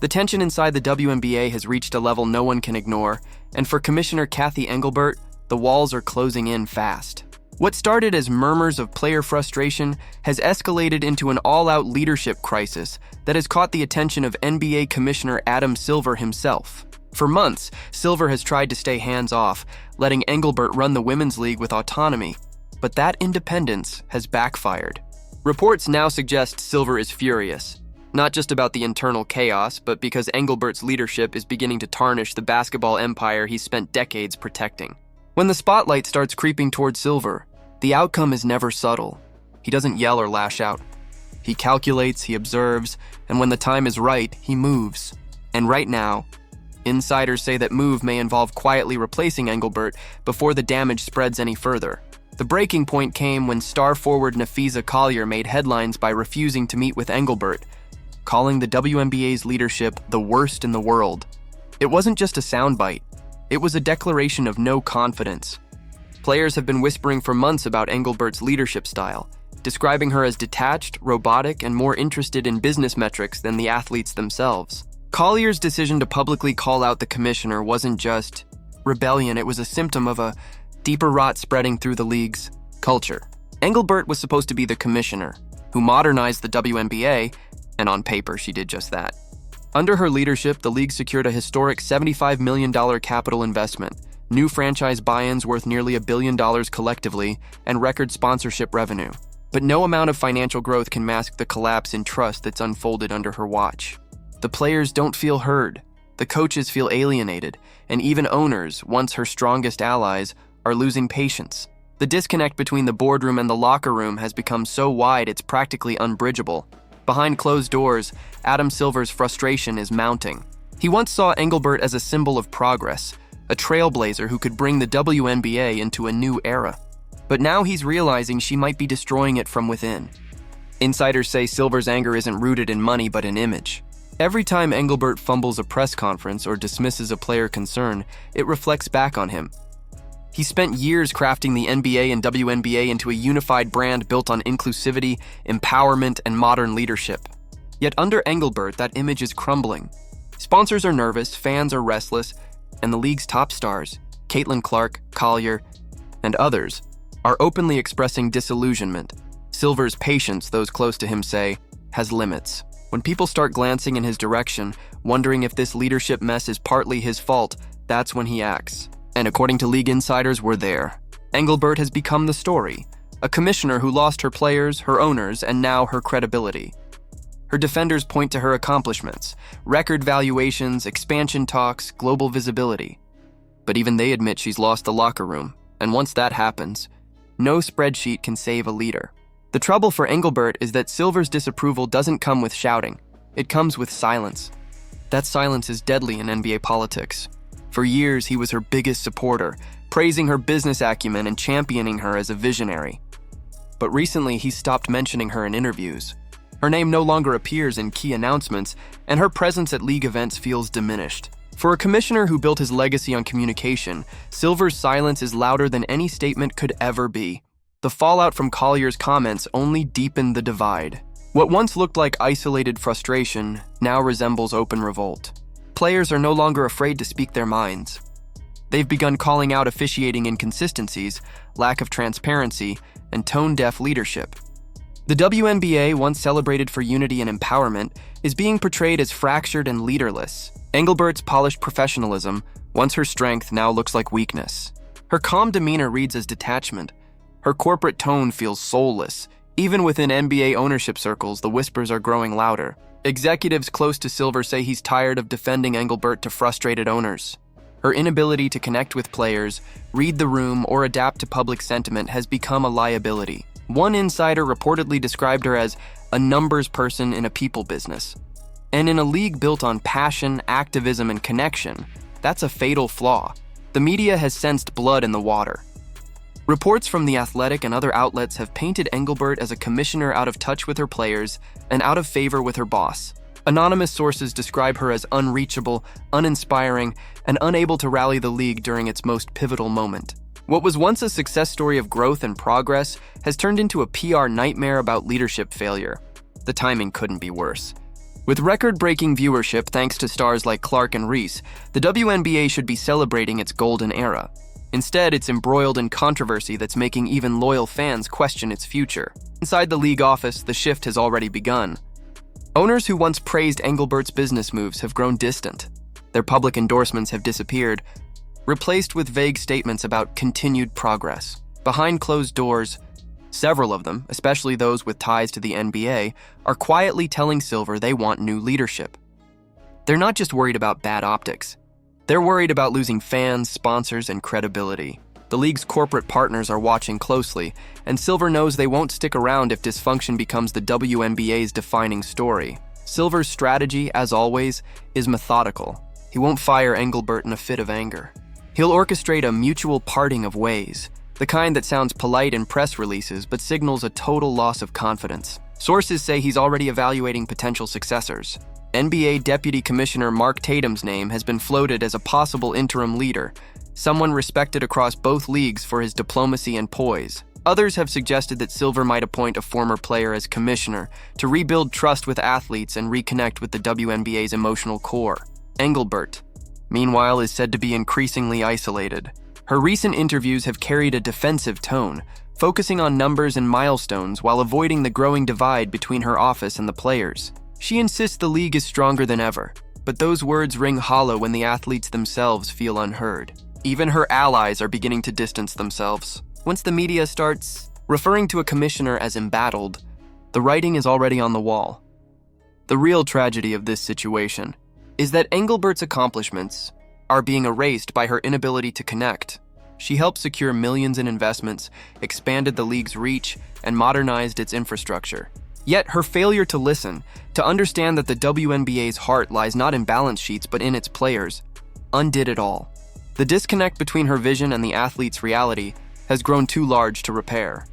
The tension inside the WNBA has reached a level no one can ignore, and for Commissioner Kathy Engelbert, the walls are closing in fast. What started as murmurs of player frustration has escalated into an all-out leadership crisis that has caught the attention of NBA Commissioner Adam Silver himself. For months, Silver has tried to stay hands-off, letting Engelbert run the women's league with autonomy, but that independence has backfired. Reports now suggest Silver is furious, not just about the internal chaos, but because Engelbert's leadership is beginning to tarnish the basketball empire he's spent decades protecting. When the spotlight starts creeping toward Silver, the outcome is never subtle. He doesn't yell or lash out. He calculates, he observes, and when the time is right, he moves. And right now, insiders say that move may involve quietly replacing Engelbert before the damage spreads any further. The breaking point came when star forward Napheesa Collier made headlines by refusing to meet with Engelbert, calling the WNBA's leadership the worst in the world. It wasn't just a soundbite. It was a declaration of no confidence. Players have been whispering for months about Engelbert's leadership style, describing her as detached, robotic, and more interested in business metrics than the athletes themselves. Collier's decision to publicly call out the commissioner wasn't just rebellion, it was a symptom of a deeper rot spreading through the league's culture. Engelbert was supposed to be the commissioner, who modernized the WNBA, and on paper she did just that. Under her leadership, the league secured a historic $75 million capital investment, new franchise buy-ins worth nearly $1 billion collectively, and record sponsorship revenue. But no amount of financial growth can mask the collapse in trust that's unfolded under her watch. The players don't feel heard, the coaches feel alienated, and even owners, once her strongest allies, are losing patience. The disconnect between the boardroom and the locker room has become so wide it's practically unbridgeable. Behind closed doors, Adam Silver's frustration is mounting. He once saw Engelbert as a symbol of progress, a trailblazer who could bring the WNBA into a new era. But now he's realizing she might be destroying it from within. Insiders say Silver's anger isn't rooted in money but in image. Every time Engelbert fumbles a press conference or dismisses a player concern, it reflects back on him. He spent years crafting the NBA and WNBA into a unified brand built on inclusivity, empowerment, and modern leadership. Yet under Engelbert, that image is crumbling. Sponsors are nervous, fans are restless, and the league's top stars, Caitlin Clark, Collier, and others, are openly expressing disillusionment. Silver's patience, those close to him say, has limits. When people start glancing in his direction, wondering if this leadership mess is partly his fault, that's when he acts. And according to league insiders, we're there. Engelbert has become the story, a commissioner who lost her players, her owners, and now her credibility. Her defenders point to her accomplishments, record valuations, expansion talks, global visibility. But even they admit she's lost the locker room, and once that happens, no spreadsheet can save a leader. The trouble for Engelbert is that Silver's disapproval doesn't come with shouting, it comes with silence. That silence is deadly in NBA politics. For years, he was her biggest supporter, praising her business acumen and championing her as a visionary. But recently, he stopped mentioning her in interviews. Her name no longer appears in key announcements, and her presence at league events feels diminished. For a commissioner who built his legacy on communication, Silver's silence is louder than any statement could ever be. The fallout from Collier's comments only deepened the divide. What once looked like isolated frustration now resembles open revolt. Players are no longer afraid to speak their minds. They've begun calling out officiating inconsistencies, lack of transparency, and tone-deaf leadership. The WNBA, once celebrated for unity and empowerment, is being portrayed as fractured and leaderless. Engelbert's polished professionalism, once her strength, now looks like weakness. Her calm demeanor reads as detachment. Her corporate tone feels soulless. Even within NBA ownership circles, the whispers are growing louder. Executives close to Silver say he's tired of defending Engelbert to frustrated owners. Her inability to connect with players, read the room, or adapt to public sentiment has become a liability. One insider reportedly described her as a numbers person in a people business. And in a league built on passion, activism, and connection, that's a fatal flaw. The media has sensed blood in the water. Reports from The Athletic and other outlets have painted Engelbert as a commissioner out of touch with her players and out of favor with her boss. Anonymous sources describe her as unreachable, uninspiring, and unable to rally the league during its most pivotal moment. What was once a success story of growth and progress has turned into a PR nightmare about leadership failure. The timing couldn't be worse. With record-breaking viewership thanks to stars like Clark and Reese, the WNBA should be celebrating its golden era. Instead, it's embroiled in controversy that's making even loyal fans question its future. Inside the league office, the shift has already begun. Owners who once praised Engelbart's business moves have grown distant. Their public endorsements have disappeared, replaced with vague statements about continued progress. Behind closed doors, several of them, especially those with ties to the NBA, are quietly telling Silver they want new leadership. They're not just worried about bad optics. They're worried about losing fans, sponsors, and credibility. The league's corporate partners are watching closely, and Silver knows they won't stick around if dysfunction becomes the WNBA's defining story. Silver's strategy, as always, is methodical. He won't fire Engelbert in a fit of anger. He'll orchestrate a mutual parting of ways, the kind that sounds polite in press releases but signals a total loss of confidence. Sources say he's already evaluating potential successors. NBA Deputy Commissioner Mark Tatum's name has been floated as a possible interim leader, someone respected across both leagues for his diplomacy and poise. Others have suggested that Silver might appoint a former player as commissioner to rebuild trust with athletes and reconnect with the WNBA's emotional core. Engelbert, meanwhile, is said to be increasingly isolated. Her recent interviews have carried a defensive tone, focusing on numbers and milestones while avoiding the growing divide between her office and the players. She insists the league is stronger than ever, but those words ring hollow when the athletes themselves feel unheard. Even her allies are beginning to distance themselves. Once the media starts referring to a commissioner as embattled, the writing is already on the wall. The real tragedy of this situation is that Engelbert's accomplishments are being erased by her inability to connect. She helped secure millions in investments, expanded the league's reach, and modernized its infrastructure. Yet her failure to listen, to understand that the WNBA's heart lies not in balance sheets but in its players, undid it all. The disconnect between her vision and the athlete's reality has grown too large to repair.